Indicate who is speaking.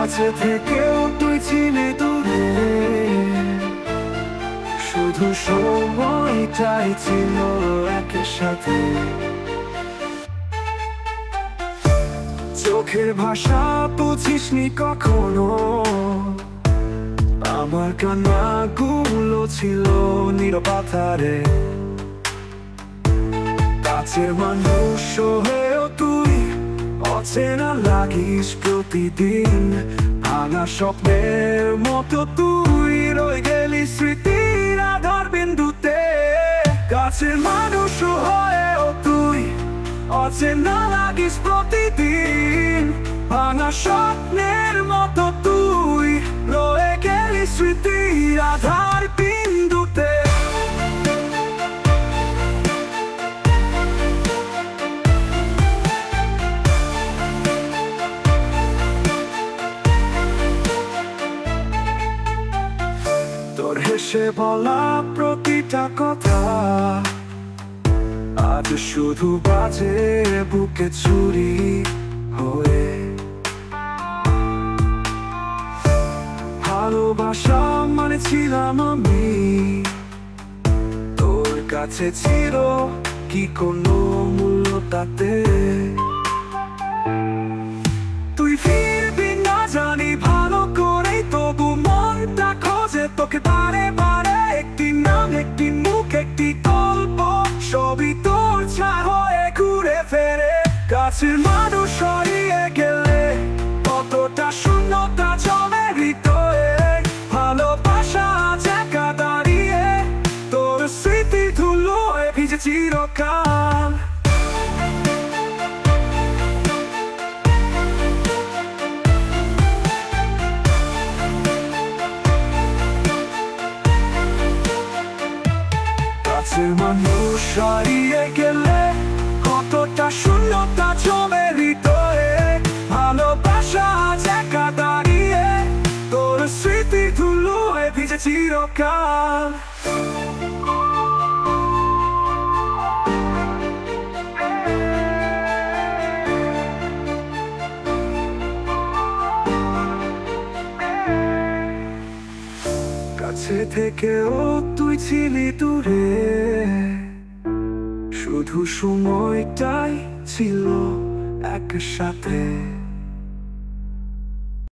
Speaker 1: কাছে থেকেও তুই ছিলে দূরে, শুধু সময়টাই ছিল একের সাথে। চোখের ভাষা বুঝিসনি কখনো, আমার কান্নাগুলো ছিল নীরবতারে। কাছের মানুষ হয়েও তুই অচেনা লাগিস প্রতিদিন, ভাঙা স্বপ্নের মতো তুই রয়ে গেলি স্মৃতির আধার বিন্দুতে। কাছের মানুষ হয়েও তুই অচেনা লাগিস প্রতিদিন, ভাঙা স্বপ্নের মতো তুই রয়ে গেলি স্মৃতির আধার বিন্দুতে। তোর হেসে বলা প্রতিটা কথা আজ শুধু বাজে বুকে ছুরি হয়ে। ভালোবাসা মানে ছিলাম আমি, তোর কাছে ছিল কি কোনো মূল্য তাতে? তুই ফিরবি না জানি ভালো করেই, তবু মনটা খোঁজে তোকে বারে বারে। একটি নাম, একটি মুখ, একটি গল্প, সবই তোর ছায়া হয়ে ঘুরে ফেরে। কাছের মানুষ হারিয়ে গেলে কতটা শূন্যতা জমে হৃদয়ে। ভালোবাসা আজ একা দাঁড়িয়ে, তোর স্মৃতি ধুলোয় ভিজে চিরকাল। কাছের মানুষ হারিয়ে গেলে কতটা শূন্যতা জমে হৃদয়ে। ভালোবাসা আজ একা দাঁড়িয়ে, তোর স্মৃতি ধুলোয় ভিজে চিরকাল। কাছে থেকেও তুই ছিলি দূরে, শুধু সময়টাই ছিল একসাথে।